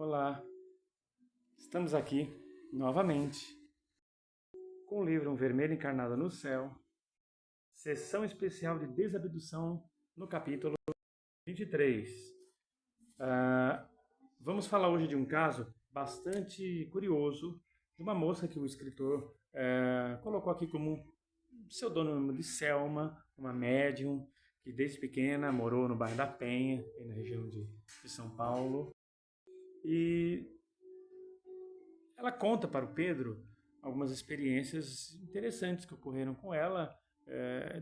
Olá, estamos aqui novamente com o livro Um Vermelho Encarnado no Céu, sessão especial de desabdução no capítulo 23. Vamos falar hoje de um caso bastante curioso de uma moça que o escritor colocou aqui como um pseudônimo de Selma, uma médium que desde pequena morou no bairro da Penha, na região de São Paulo. E ela conta para o Pedro algumas experiências interessantes que ocorreram com ela,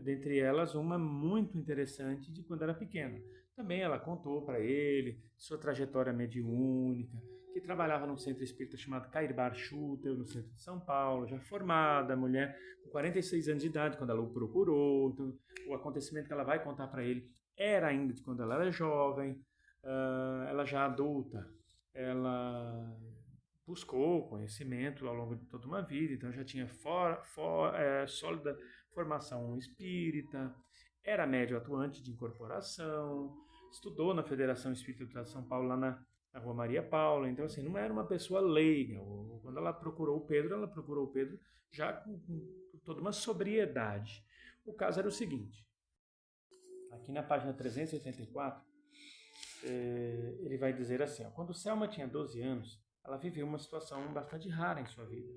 dentre elas uma muito interessante de quando era pequena. Também ela contou para ele sua trajetória mediúnica, que trabalhava num centro espírita chamado Cairbar Schutel, no centro de São Paulo, já formada, mulher com 46 anos de idade quando ela o procurou. Então, o acontecimento que ela vai contar para ele era ainda de quando ela era jovem, ela já adulta. Ela buscou conhecimento ao longo de toda uma vida, então já tinha sólida formação espírita, era médio atuante de incorporação, estudou na Federação Espírita de São Paulo, lá na Rua Maria Paula, então assim, não era uma pessoa leiga. Quando ela procurou o Pedro já com toda uma sobriedade. O caso era o seguinte, aqui na página 384, ele vai dizer assim, quando Selma tinha 12 anos, ela viveu uma situação bastante rara em sua vida.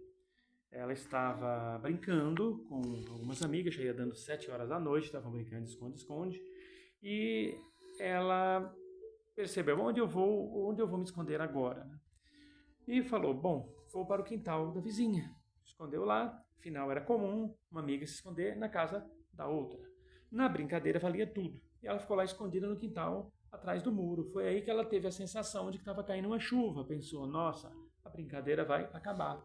Ela estava brincando com algumas amigas, já ia dando 7 horas da noite, estavam brincando de esconde-esconde, e ela percebeu, onde eu vou me esconder agora? E falou, bom, vou para o quintal da vizinha. Escondeu lá, afinal era comum uma amiga se esconder na casa da outra. Na brincadeira valia tudo, e ela ficou lá escondida no quintal, atrás do muro. Foi aí que ela teve a sensação de que estava caindo uma chuva. Pensou, nossa, a brincadeira vai acabar.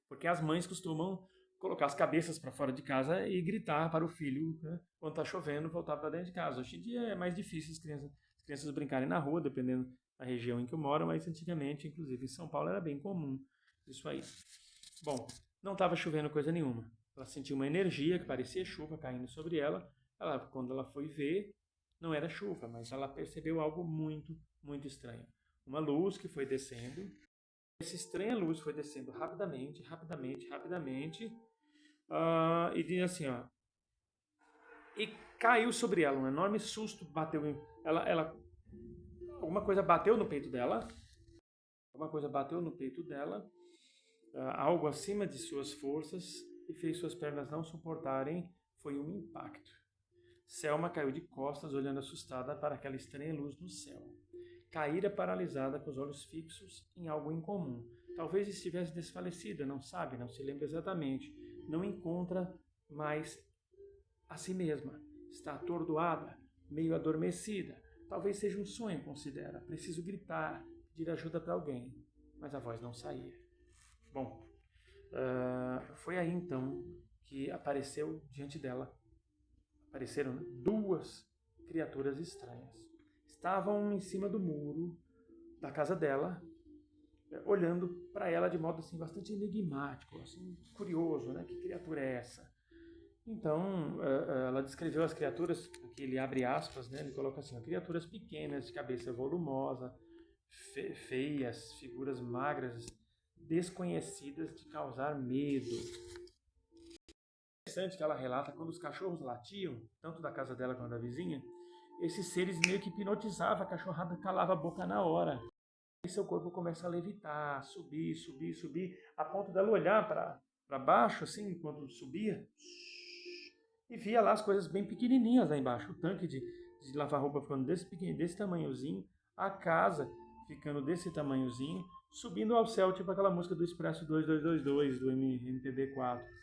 Porque as mães costumam colocar as cabeças para fora de casa e gritar para o filho, né, quando está chovendo, voltar para dentro de casa. Hoje em dia é mais difícil as crianças brincarem na rua, dependendo da região em que eu moro, mas antigamente, inclusive em São Paulo, era bem comum isso aí. Bom, não estava chovendo coisa nenhuma. Ela sentiu uma energia que parecia chuva caindo sobre ela. Quando ela foi ver, não era chuva, mas ela percebeu algo muito, muito estranho. Uma luz que foi descendo. Essa estranha luz foi descendo rapidamente, e diz assim, e caiu sobre ela. Um enorme susto bateu em ela. Alguma coisa bateu no peito dela. Algo acima de suas forças e fez suas pernas não suportarem. Foi um impacto. Selma caiu de costas, olhando assustada para aquela estranha luz no céu. Caíra paralisada, com os olhos fixos em algo incomum. Talvez estivesse desfalecida, não sabe, não se lembra exatamente. Não encontra mais a si mesma. Está atordoada, meio adormecida. Talvez seja um sonho, considera. Preciso gritar, pedir ajuda para alguém. Mas a voz não saía. Bom, foi aí então que apareceu diante dela. Apareceram duas criaturas estranhas. Estavam em cima do muro da casa dela, olhando para ela de modo assim, bastante enigmático, assim, curioso, né? Que criatura é essa? Então, ela descreveu as criaturas, aqui ele abre aspas, né? Ele coloca assim, criaturas pequenas, de cabeça volumosa, feias, figuras magras, desconhecidas de causar medo. Interessante que ela relata quando os cachorros latiam, tanto da casa dela quanto da vizinha, esses seres meio que hipnotizavam, a cachorrada calava a boca na hora. E seu corpo começa a levitar, subir, a ponto dela olhar para baixo, assim, enquanto subia, e via lá as coisas bem pequenininhas lá embaixo. O tanque de lavar roupa ficando desse pequenininho, desse tamanhozinho, a casa ficando desse tamanhozinho, subindo ao céu, tipo aquela música do Expresso 2222, do MPB4.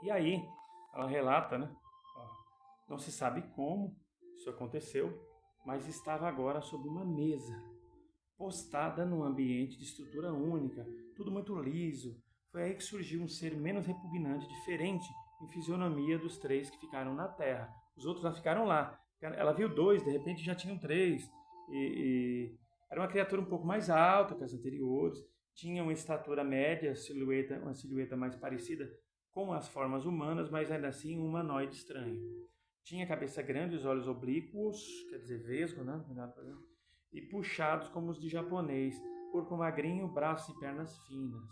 E aí, ela relata, né? Não se sabe como isso aconteceu, mas estava agora sob uma mesa, postada num ambiente de estrutura única, tudo muito liso. Foi aí que surgiu um ser menos repugnante, diferente em fisionomia dos 3 que ficaram na terra. Os outros já ficaram lá. Ela viu 2, de repente já tinham 3. E era uma criatura um pouco mais alta que as anteriores, tinha uma estatura média, uma silhueta mais parecida com as formas humanas, mas ainda assim um humanoide estranho. Tinha cabeça grande, os olhos oblíquos, quer dizer vesgo, né? E puxados como os de japonês, corpo magrinho, braços e pernas finas.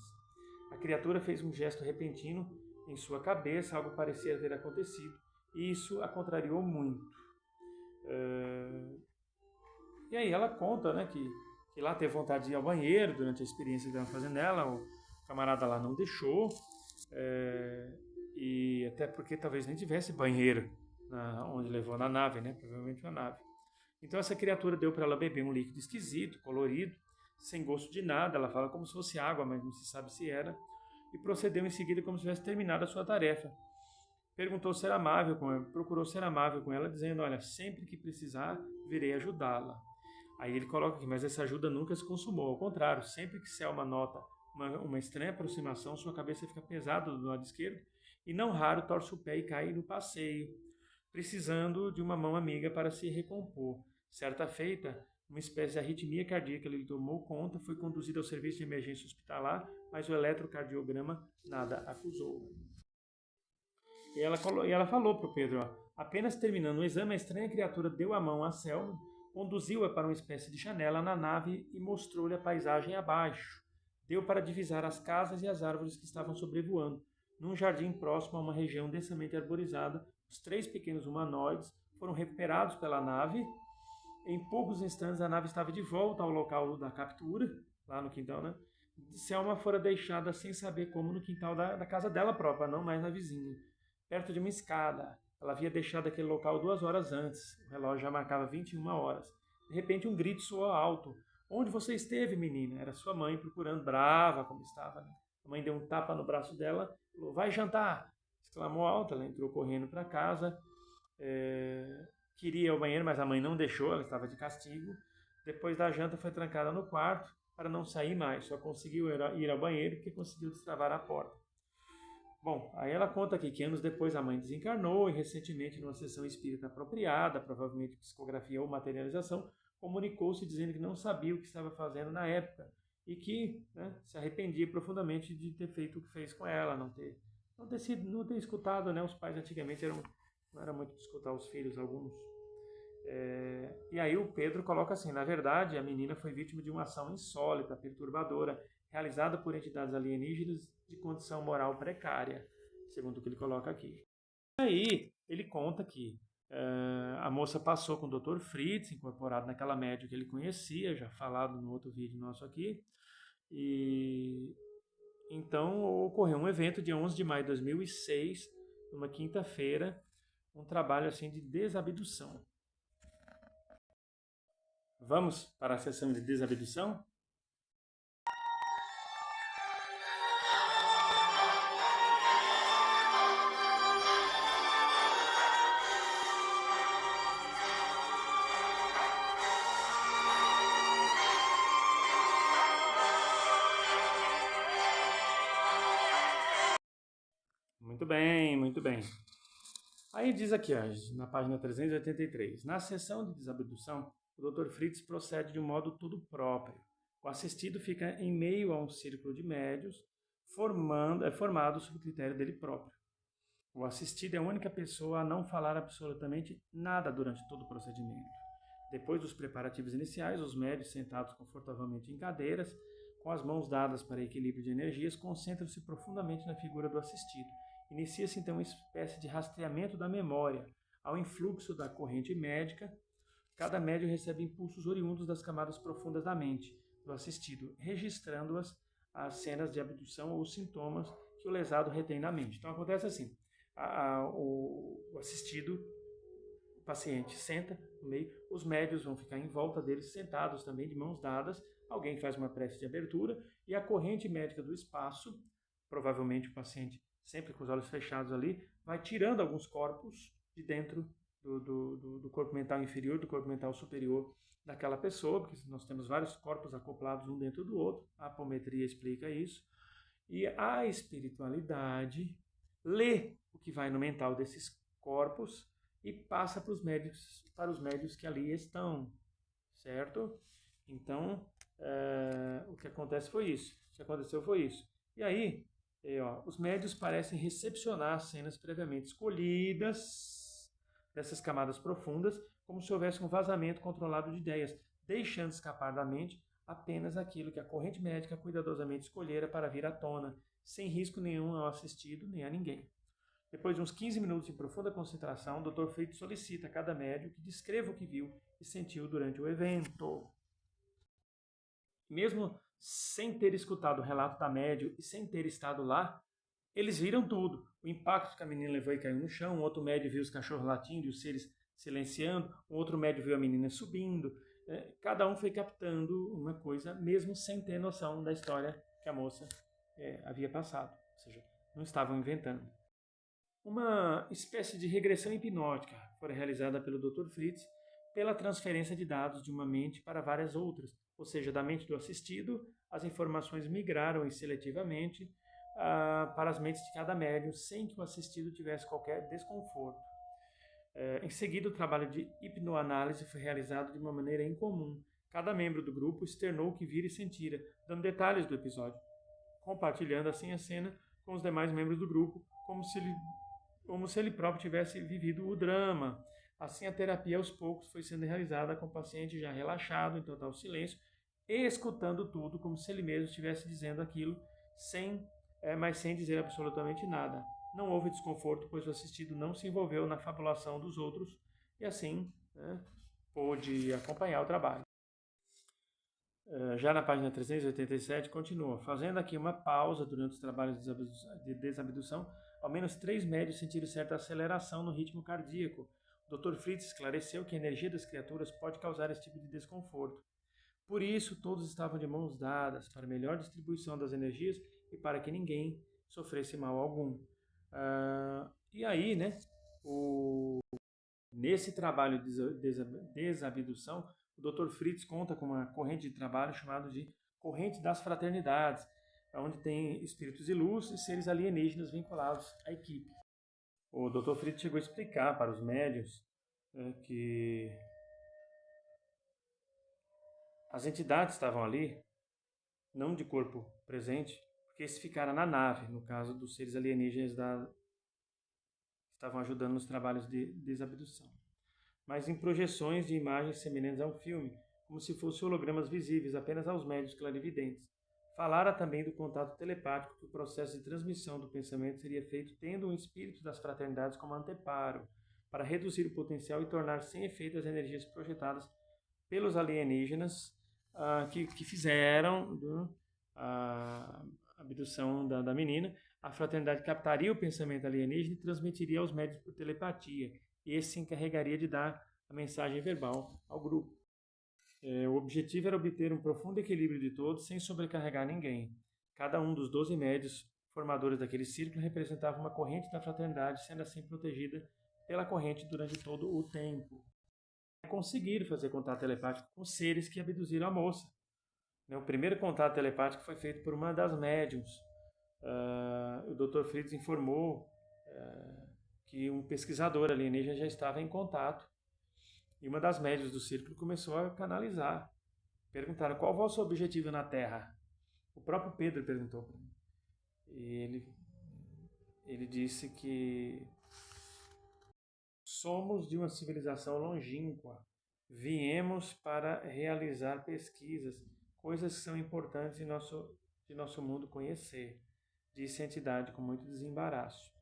A criatura fez um gesto repentino em sua cabeça, algo parecia ter acontecido, e isso a contrariou muito. E aí ela conta, né, que lá teve vontade de ir ao banheiro durante a experiência que ela fazendo nela, o camarada lá não deixou, e até porque talvez nem tivesse banheiro onde levou na nave, né, provavelmente uma nave. Então essa criatura deu para ela beber um líquido esquisito, colorido, sem gosto de nada, ela fala como se fosse água, mas não se sabe se era, e procedeu em seguida como se tivesse terminado a sua tarefa. Perguntou ser amável com ela, procurou ser amável com ela, dizendo, olha, sempre que precisar, virei ajudá-la. Aí ele coloca aqui, mas essa ajuda nunca se consumou, ao contrário, sempre que Selma nota uma estranha aproximação, sua cabeça fica pesada do lado esquerdo, e não raro torce o pé e cai no passeio, precisando de uma mão amiga para se recompor. Certa feita, uma espécie de arritmia cardíaca lhe tomou conta, foi conduzida ao serviço de emergência hospitalar, mas o eletrocardiograma nada acusou. E ela falou para o Pedro, ó, apenas terminando o exame, a estranha criatura deu a mão a Selma, conduziu-a para uma espécie de janela na nave e mostrou-lhe a paisagem abaixo. Deu para divisar as casas e as árvores que estavam sobrevoando. Num jardim próximo a uma região densamente arborizada, os 3 pequenos humanoides foram recuperados pela nave. Em poucos instantes, a nave estava de volta ao local da captura, lá no quintal, né? Selma fora deixada sem saber como no quintal da casa dela própria, não mais na vizinha, perto de uma escada. Ela havia deixado aquele local 2 horas antes. O relógio já marcava 21 horas. De repente, um grito soou alto. Onde você esteve, menina? Era sua mãe procurando, brava como estava. Né? A mãe deu um tapa no braço dela, falou, vai jantar! Exclamou alto, ela entrou correndo para casa. Queria ir ao banheiro, mas a mãe não deixou, ela estava de castigo. Depois da janta, foi trancada no quarto para não sair mais. Só conseguiu ir ao banheiro porque conseguiu destravar a porta. Bom, aí ela conta aqui que anos depois a mãe desencarnou e recentemente numa sessão espírita apropriada, provavelmente psicografia ou materialização, comunicou-se dizendo que não sabia o que estava fazendo na época e que se arrependia profundamente de ter feito o que fez com ela, não ter escutado, né? Os pais antigamente não era muito de escutar os filhos, alguns. E aí o Pedro coloca assim, na verdade a menina foi vítima de uma ação insólita, perturbadora, realizada por entidades alienígenas de condição moral precária, segundo o que ele coloca aqui. Aí ele conta que a moça passou com o Dr. Fritz, incorporado naquela médium que ele conhecia, já falado no outro vídeo nosso aqui, e então ocorreu um evento dia 11 de maio de 2006, numa quinta-feira, um trabalho assim de desabdução. Vamos para a sessão de desabdução? Muito bem, muito bem. Aí diz aqui, ó, na página 383, na sessão de desabdução, o Dr. Fritz procede de um modo todo próprio. O assistido fica em meio a um círculo de médios, formado sob o critério dele próprio. O assistido é a única pessoa a não falar absolutamente nada durante todo o procedimento. Depois dos preparativos iniciais, os médios sentados confortavelmente em cadeiras, com as mãos dadas para equilíbrio de energias, concentram-se profundamente na figura do assistido. Inicia-se então uma espécie de rastreamento da memória. Ao influxo da corrente médica, cada médium recebe impulsos oriundos das camadas profundas da mente do assistido, registrando as cenas de abdução ou os sintomas que o lesado retém na mente. Então acontece assim, o assistido, o paciente senta no meio, os médios vão ficar em volta deles, sentados também de mãos dadas, alguém faz uma prece de abertura e a corrente médica do espaço, provavelmente o paciente sempre com os olhos fechados ali, vai tirando alguns corpos de dentro do corpo mental inferior, do corpo mental superior daquela pessoa, porque nós temos vários corpos acoplados um dentro do outro, a apometria explica isso, e a espiritualidade lê o que vai no mental desses corpos e passa para os médios que ali estão, certo? Então, o que acontece foi isso. O que aconteceu foi isso. E aí, os médios parecem recepcionar cenas previamente escolhidas dessas camadas profundas, como se houvesse um vazamento controlado de ideias, deixando escapar da mente apenas aquilo que a corrente médica cuidadosamente escolhera para vir à tona, sem risco nenhum ao assistido nem a ninguém. Depois de uns 15 minutos em profunda concentração, o Dr. Fritz solicita a cada médium que descreva o que viu e sentiu durante o evento. Mesmo sem ter escutado o relato da médium e sem ter estado lá, eles viram tudo. O impacto que a menina levou e caiu no chão, um outro médium viu os cachorros latindo e os seres silenciando, um outro médium viu a menina subindo. Cada um foi captando uma coisa, mesmo sem ter noção da história que a moça havia passado. Ou seja, não estavam inventando. Uma espécie de regressão hipnótica foi realizada pelo Dr. Fritz pela transferência de dados de uma mente para várias outras, ou seja, da mente do assistido, as informações migraram seletivamente para as mentes de cada médium, sem que o assistido tivesse qualquer desconforto. Em seguida, o trabalho de hipnoanálise foi realizado de uma maneira incomum. Cada membro do grupo externou o que vira e sentira, dando detalhes do episódio, compartilhando assim a cena com os demais membros do grupo, como se ele próprio tivesse vivido o drama. Assim, a terapia aos poucos foi sendo realizada com o paciente já relaxado, em total silêncio, e escutando tudo como se ele mesmo estivesse dizendo aquilo, mas sem dizer absolutamente nada. Não houve desconforto, pois o assistido não se envolveu na fabulação dos outros e assim pôde acompanhar o trabalho. Já na página 387 continua, fazendo aqui uma pausa durante os trabalhos de desabdução, ao menos 3 médios sentiram certa aceleração no ritmo cardíaco. O Dr. Fritz esclareceu que a energia das criaturas pode causar esse tipo de desconforto. Por isso, todos estavam de mãos dadas para melhor distribuição das energias e para que ninguém sofresse mal algum. E aí, nesse trabalho de desabdução, o Dr. Fritz conta com uma corrente de trabalho chamada de corrente das fraternidades, onde tem espíritos de luz e seres alienígenas vinculados à equipe. O Dr. Fritz chegou a explicar para os médiuns que as entidades estavam ali, não de corpo presente, porque esses ficaram na nave, no caso dos seres alienígenas estavam ajudando nos trabalhos de desabdução, mas em projeções de imagens semelhantes a um filme, como se fossem hologramas visíveis apenas aos médiuns clarividentes. Falara também do contato telepático, que o processo de transmissão do pensamento seria feito tendo um espírito das fraternidades como anteparo, para reduzir o potencial e tornar sem efeito as energias projetadas pelos alienígenas que fizeram a abdução da menina. A fraternidade captaria o pensamento alienígena e transmitiria aos médiuns por telepatia. E esse se encarregaria de dar a mensagem verbal ao grupo. O objetivo era obter um profundo equilíbrio de todos sem sobrecarregar ninguém. Cada um dos 12 médiuns formadores daquele círculo representava uma corrente da fraternidade, sendo assim protegida pela corrente durante todo o tempo. Conseguiram fazer contato telepático com seres que abduziram a moça. O primeiro contato telepático foi feito por uma das médiums. O Dr. Fritz informou que um pesquisador alienígena já estava em contato. E uma das médiuns do círculo começou a canalizar. Perguntaram, qual o vosso objetivo na Terra? O próprio Pedro perguntou para mim. E ele disse que somos de uma civilização longínqua. Viemos para realizar pesquisas, coisas que são importantes de nosso mundo conhecer, disse a entidade com muito desembaraço.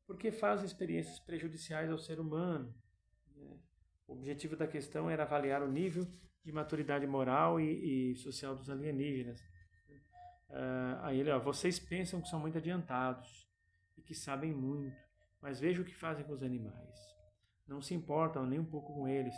Porque faz experiências prejudiciais ao ser humano. O objetivo da questão era avaliar o nível de maturidade moral e social dos alienígenas. Aí ele, vocês pensam que são muito adiantados e que sabem muito, mas veja o que fazem com os animais. Não se importam nem um pouco com eles.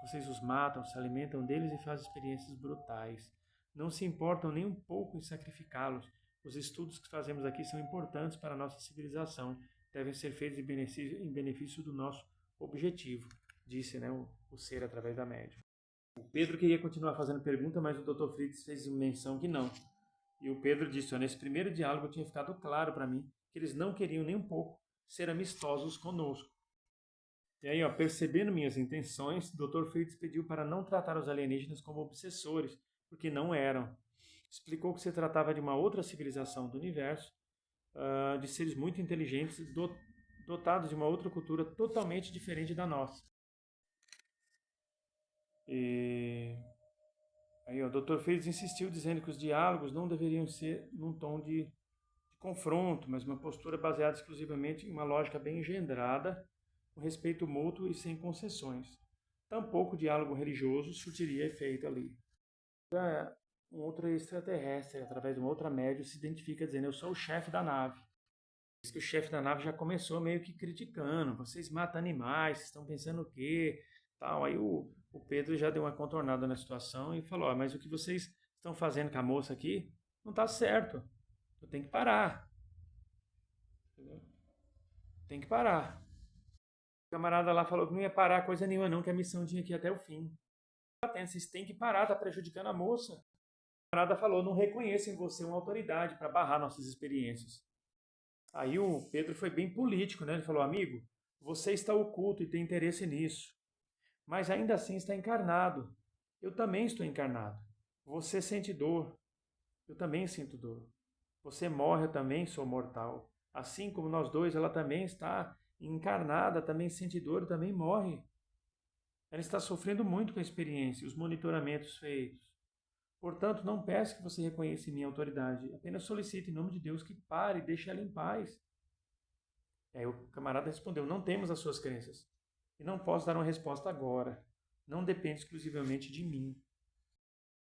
Vocês os matam, se alimentam deles e fazem experiências brutais. Não se importam nem um pouco em sacrificá-los. Os estudos que fazemos aqui são importantes para a nossa civilização. Devem ser feitos em benefício do nosso objetivo, disse o ser através da médium. O Pedro queria continuar fazendo pergunta, mas o Dr. Fritz fez menção que não. E o Pedro disse, nesse primeiro diálogo tinha ficado claro para mim que eles não queriam nem um pouco ser amistosos conosco. E aí, percebendo minhas intenções, o Dr. Fritz pediu para não tratar os alienígenas como obsessores, porque não eram. Explicou que se tratava de uma outra civilização do universo, de seres muito inteligentes, dotados de uma outra cultura totalmente diferente da nossa. E aí o Dr. Fritz insistiu dizendo que os diálogos não deveriam ser num tom de confronto, mas uma postura baseada exclusivamente em uma lógica bem engendrada, com respeito mútuo e sem concessões. Tampouco o diálogo religioso surtiria efeito ali. Um outro extraterrestre, através de uma outra médium, se identifica dizendo: eu sou o chefe da nave. Diz que o chefe da nave já começou meio que criticando: vocês matam animais, vocês estão pensando o quê? Tal. Aí o Pedro já deu uma contornada na situação e falou: mas o que vocês estão fazendo com a moça aqui não está certo. Eu tenho que parar. Entendeu? Tem que parar. O camarada lá falou que não ia parar coisa nenhuma não, que a missão tinha que ir até o fim. Vocês têm que parar, está prejudicando a moça. O camarada falou: não reconheço em você uma autoridade para barrar nossas experiências. Aí o Pedro foi bem político, né? Ele falou: amigo, você está oculto e tem interesse nisso, mas ainda assim está encarnado. Eu também estou encarnado. Você sente dor. Eu também sinto dor. Você morre, eu também sou mortal. Assim como nós dois, ela também está encarnada, também sente dor, também morre. Ela está sofrendo muito com a experiência e os monitoramentos feitos. Portanto, não peço que você reconheça minha autoridade. Apenas solicite em nome de Deus que pare e deixe ela em paz. Aí o camarada respondeu: não temos as suas crenças. E não posso dar uma resposta agora. Não depende exclusivamente de mim.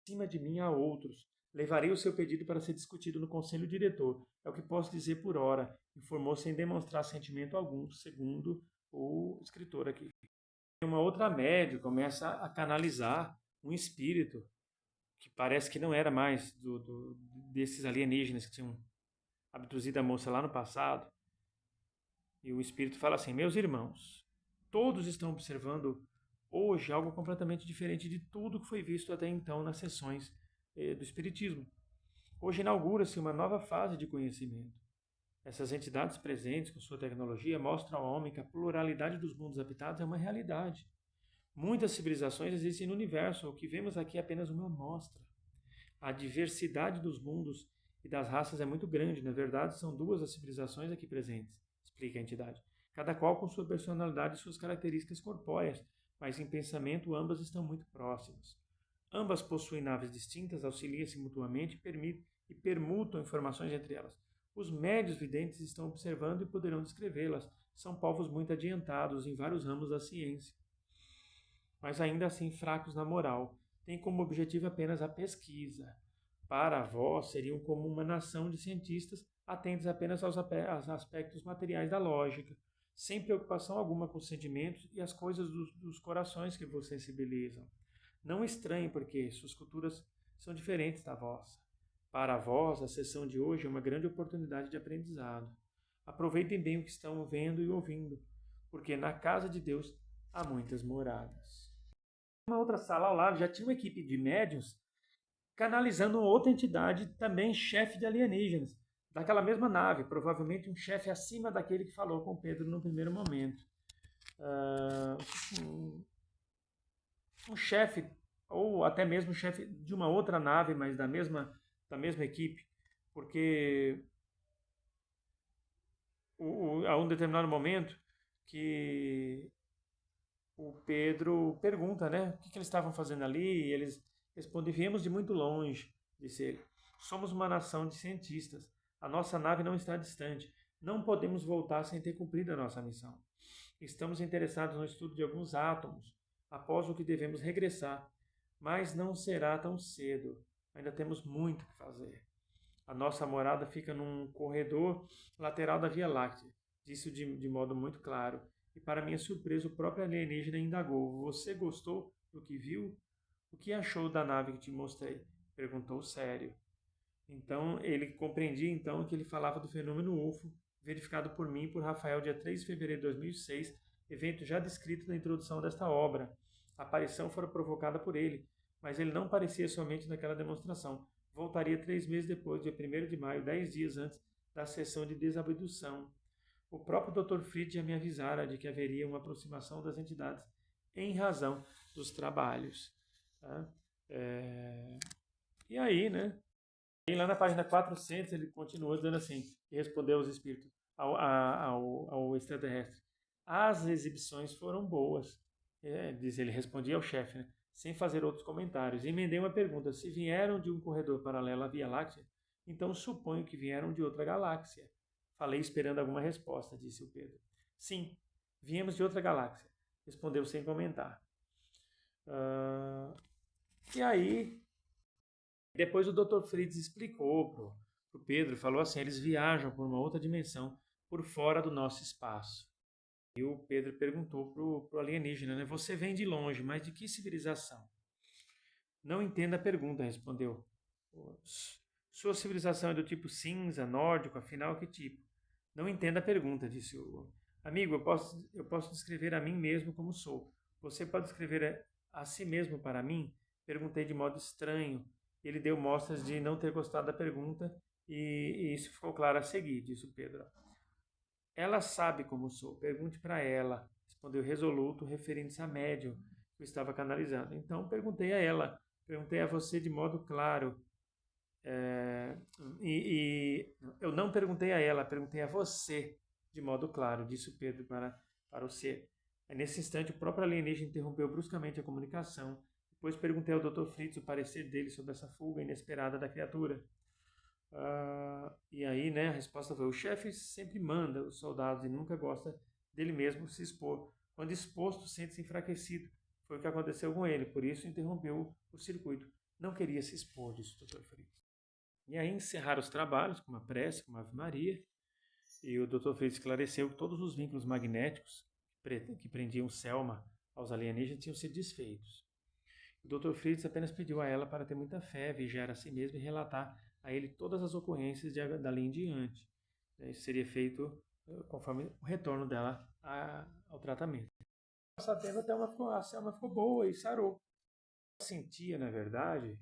Acima de mim há outros. Levarei o seu pedido para ser discutido no conselho diretor. É o que posso dizer por hora, informou sem demonstrar sentimento algum, segundo o escritor aqui. Uma outra médium começa a canalizar um espírito que parece que não era mais desses alienígenas que tinham abduzido a moça lá no passado. E o espírito fala assim: meus irmãos, todos estão observando hoje algo completamente diferente de tudo que foi visto até então nas sessões do espiritismo. Hoje inaugura-se uma nova fase de conhecimento. Essas entidades presentes com sua tecnologia mostram ao homem que a pluralidade dos mundos habitados é uma realidade. Muitas civilizações existem no universo, o que vemos aqui é apenas uma amostra. A diversidade dos mundos e das raças é muito grande, na verdade são duas as civilizações aqui presentes, explica a entidade, cada qual com sua personalidade e suas características corpóreas, mas em pensamento ambas estão muito próximas. Ambas possuem naves distintas, auxiliam-se mutuamente e permutam informações entre elas. Os médios videntes estão observando e poderão descrevê-las. São povos muito adiantados em vários ramos da ciência, mas ainda assim fracos na moral. Têm como objetivo apenas a pesquisa. Para vós, seriam como uma nação de cientistas atentos apenas aos aspectos materiais da lógica, sem preocupação alguma com os sentimentos e as coisas dos corações que vos sensibilizam. Não estranhem, porque suas culturas são diferentes da vossa. Para vós, a sessão de hoje é uma grande oportunidade de aprendizado. Aproveitem bem o que estão vendo e ouvindo, porque na casa de Deus há muitas moradas. Uma outra sala ao lado já tinha uma equipe de médiuns canalizando outra entidade, também chefe de alienígenas, daquela mesma nave, provavelmente um chefe acima daquele que falou com Pedro no primeiro momento. Um chefe, ou até mesmo chefe de uma outra nave, mas da mesma equipe, porque a um determinado momento que o Pedro pergunta, né, o que eles estavam fazendo ali, e eles respondem: viemos de muito longe, disse ele. Somos uma nação de cientistas. A nossa nave não está distante. Não podemos voltar sem ter cumprido a nossa missão. Estamos interessados no estudo de alguns átomos, após o que devemos regressar. Mas não será tão cedo. Ainda temos muito que fazer. A nossa morada fica num corredor lateral da Via Láctea. Disse de modo muito claro. E para minha surpresa, o próprio alienígena indagou: você gostou do que viu? O que achou da nave que te mostrei? Perguntou sério. Então, ele compreendia então que ele falava do fenômeno UFO, verificado por mim e por Rafael dia 3 de fevereiro de 2006, evento já descrito na introdução desta obra. A aparição fora provocada por ele, mas ele não parecia somente naquela demonstração. Voltaria 3 meses depois, dia 1º de maio, 10 dias antes, da sessão de desabdução. O próprio Dr. Fritz já me avisara de que haveria uma aproximação das entidades em razão dos trabalhos. Tá? E aí, né? E lá na página 400 ele continua dizendo assim, e respondeu aos espíritos, ao extraterrestre. As exibições foram boas. Diz ele, respondia ao chefe, né? Sem fazer outros comentários. Emendei uma pergunta, se vieram de um corredor paralelo à Via Láctea, então suponho que vieram de outra galáxia. Falei esperando alguma resposta, disse o Pedro. Sim, viemos de outra galáxia, respondeu sem comentar. E aí, depois o Dr. Fritz explicou pro Pedro, falou assim, eles viajam por uma outra dimensão, por fora do nosso espaço. E o Pedro perguntou pro alienígena, né, você vem de longe, mas de que civilização? Não entendo a pergunta, respondeu. Sua civilização é do tipo cinza, nórdico, afinal que tipo? Não entendo a pergunta, disse o amigo, eu posso descrever a mim mesmo como sou. Você pode descrever a si mesmo para mim? Perguntei de modo estranho. Ele deu mostras de não ter gostado da pergunta e isso ficou claro a seguir, disse o Pedro. Ela sabe como sou, pergunte para ela, respondeu resoluto, referindo-se à médium que eu estava canalizando. Então perguntei a ela, perguntei a você de modo claro. Eu não perguntei a ela, perguntei a você de modo claro, disse o Pedro para o ser. Nesse instante, o próprio alienígena interrompeu bruscamente a comunicação. Depois perguntei ao Dr. Fritz o parecer dele sobre essa fuga inesperada da criatura. E aí, né, a resposta foi: o chefe sempre manda os soldados e nunca gosta dele mesmo se expor. Quando exposto, sente-se enfraquecido. Foi o que aconteceu com ele, por isso interrompeu o circuito. Não queria se expor, disse o Dr. Fritz. E aí encerraram os trabalhos com uma prece, com uma Ave Maria, e o Dr. Fritz esclareceu que todos os vínculos magnéticos que prendiam Selma aos alienígenas tinham sido desfeitos. O Dr. Fritz apenas pediu a ela para ter muita fé, vigiar a si mesma e relatar a ele todas as ocorrências dali em diante. Isso seria feito conforme o retorno dela ao tratamento. Sabendo até a Selma ficou boa e sarou. Ela sentia, na verdade,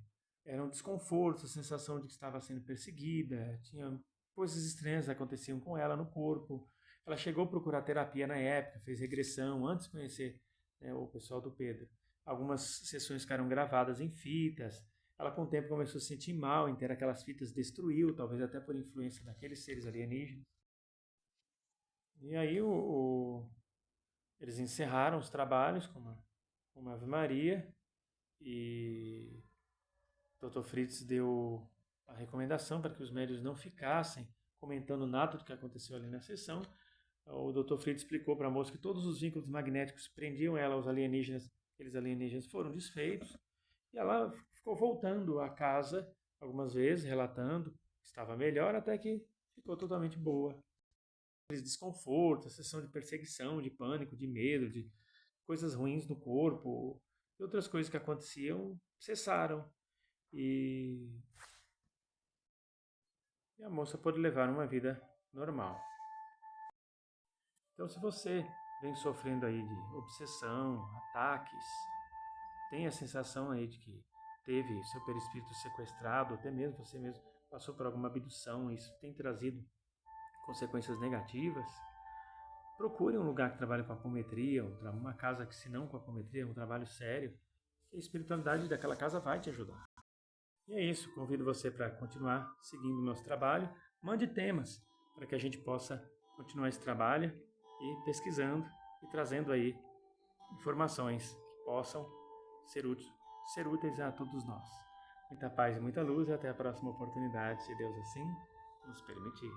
era um desconforto, a sensação de que estava sendo perseguida, tinha coisas estranhas que aconteciam com ela no corpo. Ela chegou a procurar terapia na época, fez regressão antes de conhecer, né, o pessoal do Pedro. Algumas sessões ficaram gravadas em fitas. Ela, com o tempo, começou a se sentir mal em ter aquelas fitas, destruiu, talvez até por influência daqueles seres alienígenas. E aí eles encerraram os trabalhos com uma Ave Maria e o Dr. Fritz deu a recomendação para que os médiuns não ficassem comentando nada do que aconteceu ali na sessão. O Dr. Fritz explicou para a moça que todos os vínculos magnéticos que prendiam ela aos alienígenas, aqueles alienígenas foram desfeitos, e ela ficou voltando à casa algumas vezes, relatando que estava melhor, até que ficou totalmente boa. Desconforto, a sensação de perseguição, de pânico, de medo, de coisas ruins no corpo, e outras coisas que aconteciam cessaram. E a moça pôde levar uma vida normal. Então, se você vem sofrendo aí de obsessão, ataques, tem a sensação aí de que teve seu perispírito sequestrado, até mesmo você mesmo passou por alguma abdução, isso tem trazido consequências negativas, procure um lugar que trabalhe com apometria, uma casa que, se não com apometria, é um trabalho sério, e a espiritualidade daquela casa vai te ajudar. E é isso, convido você para continuar seguindo o nosso trabalho, mande temas para que a gente possa continuar esse trabalho e pesquisando e trazendo aí informações que possam ser úteis a todos nós. Muita paz e muita luz e até a próxima oportunidade, se Deus assim nos permitir.